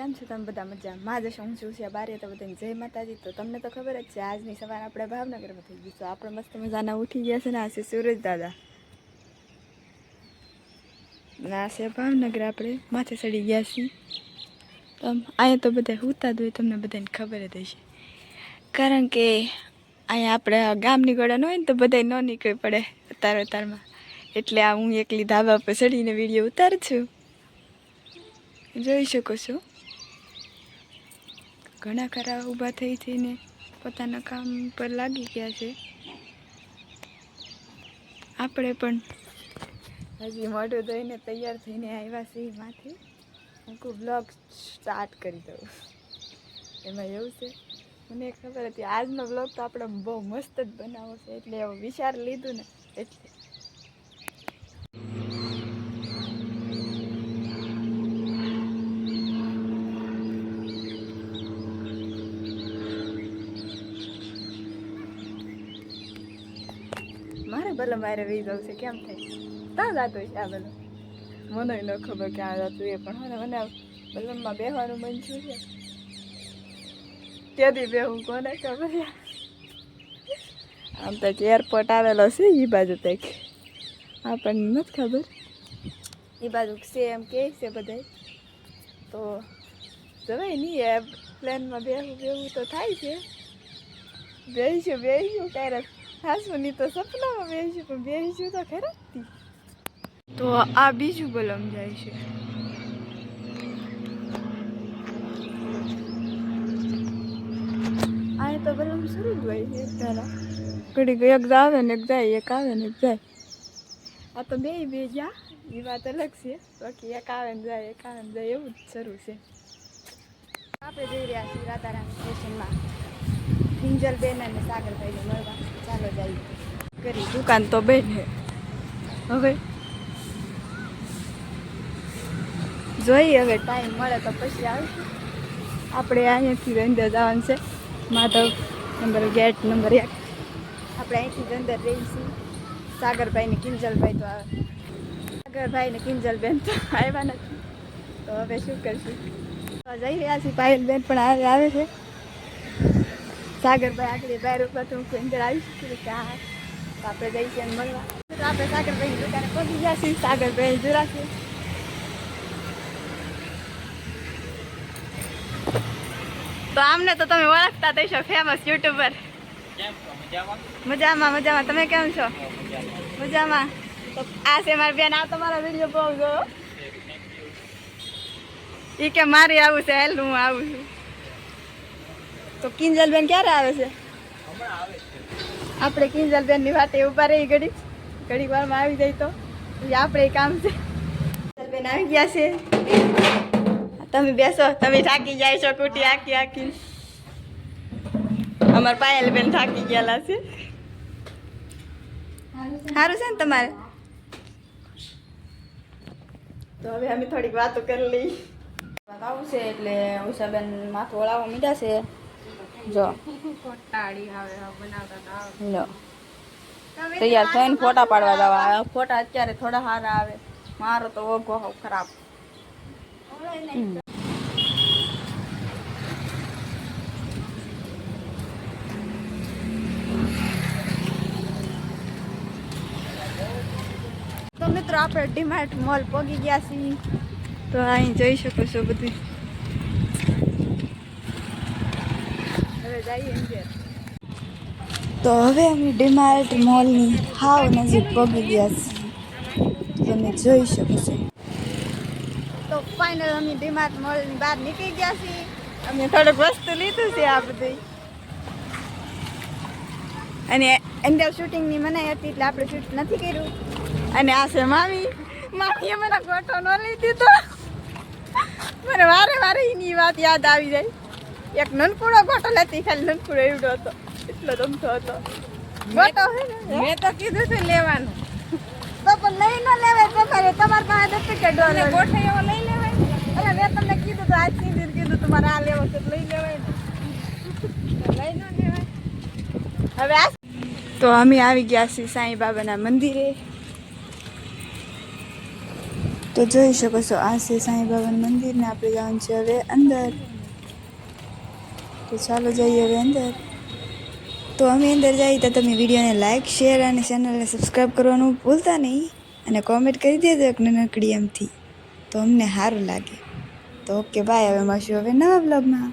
કેમ છો તમે બધા? મજામાં જ હશો? હું છું છે બારે તો બધાને જય માતાજી. તો તમને તો ખબર જ છે આજની સવાર આપણે ભાવનગરમાં થઈ ગઈ. તો આપણે મસ્ત મજાના ઉઠી ગયા છે ને આ છે સુરજ દાદા આ છે ભાવનગર. આપણે માથે ચડી ગયા છીએ. તો અહીંયા તો બધા હુતા જ હોય, તમને બધાને ખબર જ હશે. કારણ કે અહીંયા આપણે ગામની ગોળા ન હોય ને તો બધા ન નીકળી પડે અત્યારમાં. એટલે આ હું એકલી ધાબા પર ચડીને વિડીયો ઉતારું છું. જોઈ શકો છો ઘણા ખરા ઊભા થઈ થઈને પોતાના કામ પર લાગી ગયા છે. આપણે પણ હજી મોઢું ધોઈને તૈયાર થઈને આવ્યા છીએ માથે. હું બ્લોગ સ્ટાર્ટ કરી દઉં. એમાં એવું છે, મને ખબર હતી આજનો બ્લોગ તો આપણે બહુ મસ્ત જ બનાવો છે, એટલે એવું વિચાર લીધું ને એટલે. મારે બલમ મારે વી જવું છે, કેમ થાય ત્યાં જતો છે આ બલમ. મને ન ખબર ક્યાં જતું એ, પણ મને બલમમાં બેસવાનું મન છું છે. ક્યાંથી બેહું કોને ખબર. આમ તો એરપોર્ટ આવેલો છે એ બાજુ તક, આપણને નથી ખબર. એ બાજુ છે એમ કે છે બધા. તો જવાય નહીં પ્લેનમાં બેહવું તો થાય છે. બેહીશું ક્યારેક. હાસુની તો સપનામાં બેસીશું, પણ બેસીશું તો ખરા. તો આ બીજું બલમ જાય છે. આ તો બલમ શરૂ જ હોય છે તારા. ઘડી એક આવે ને એક જાય, એક આવે ને એક જાય. આ તો બે જ્યાં એ વાત અલગ છે. બાકી એક આવે ને જાય, એક આવે ને જાય એવું જ શરૂ છે. આપણે જઈ રહ્યા છીએ રાધારામ સ્ટેશનમાં કિંજલબેન અને સાગરભાઈને મળવા. ચાલો જઈએ. કરી દુકાન તો બેન છે. હવે જોઈએ, હવે ટાઈમ મળે તો પછી આવીશું. આપણે અહીંયાથી અંદર જવાનું છે માધવ ગેટ નંબર 1. આપણે અહીંથી જ અંદર રહીશું. સાગરભાઈ ને કિંજલભાઈ તો આવે. સાગરભાઈ ને કિંજલબેન તો આવ્યા નથી, તો હવે શું કરશું. જઈ રહ્યા છીએ. પાયલબેન પણ આવે છે. સાગરભાઈ આગળ બહાર ઉપર તો હું અંદર આવીશું કે હા. તો આપણે જઈશું મળવા. તો આપણે સાગરભાઈની દુકાને પહોંચી ગયા છીએ. સાગરભાઈ જોરાશે. તો આમને તો તમે ઓળખતા થઈશો, ફેમસ યુટ્યુબર. મજામાં મજામાં. તમે કેમ છો? મજામાં. તો આ છે મારી બેન. આ તમારા વિડીયો બહુ જો. એ કે મારે આવું છે, હેલ હું આવું છું. તો કિંજલબેન ક્યારે આવે છે? આપણે કિંજલબેન ની વાટે ઉભા રહી ઘડી વારમાં આવી જાય તો આપણે કામ છે. કિંજલબેન આવી ગયા છે. તમે બેસો, તમે થાકી જાય છો કુટી આખી. અમાર પાયલબેન થાકી ગયેલા છે. સારું છે ને તમારે? તો હવે અમે થોડીક વાતો કરી લઈ. આવું છે એટલે ઉષાબેન માથું ઓળાવવા મીઠા છે. જો તૈયાર થઈને ફોટા પાડવા જવા. ફોટા અત્યારે થોડા સારા આવે. મારો તો ઓઘો ખરાબ. તો મિત્રો આપણે ડીમાર્ટ મોલ પહોંચી ગયા છીએ. તો અહીં જોઈ શકો છો બધું. હવે જઈએ અંદર. તો હવે અમે ડીમાર્ટ મોલની હાવ નજીક પહોંચી ગયા છીએ. તમે જોઈ શકો છો. તો ફાઇનલ અમે ડીમાર્ટ મોલની બહાર નીકળી ગયા છીએ. અમે થોડુંક વસ્તુ લીધું છે આ બધી. અને અંદર શૂટિંગની મનાઈ હતી એટલે આપણે શૂટ નથી કર્યું. અને આ છે મામીએ મને ફોટો ન લઈ દીધો. મને વારે એની વાત યાદ આવી જાય. એક નનકુડો ફોટો લેતી, ખાલી નનકુડો એવડો હતો, એટલો રમતો હતો ફોટો. મેં તો કીધું છે લેવાનું, તો પણ લઈ ન લેવાય. તમારે પાસે ડુપ્લિકેટ ગોઠે એવો લઈ લેવાય. અરે મેં તમને કીધું તો આજ સીધી કીધું તમારે આ લેવો છે લઈ લેવાય ને, લઈ ન લેવાય. હવે આ તો અમે આવી ગયા છીએ સાંઈ બાબાના મંદિરે. તો જોઈ શકો છો આ છે સાંઈ બાબાનું મંદિર ને આપણે જવાનું છે હવે અંદર. તો ચાલો જઈએ હવે અંદર. તો અમે અંદર જઈએ તો તમે વિડીયોને લાઇક શેર અને ચેનલને સબસ્ક્રાઈબ કરવાનું ભૂલતા નહીં અને કોમેન્ટ કરી દેજો એક નાનકડી એમથી તો અમને સારું લાગે. તો ઓકે બાય, હવે મળશું હવે નવા બ્લોગમાં.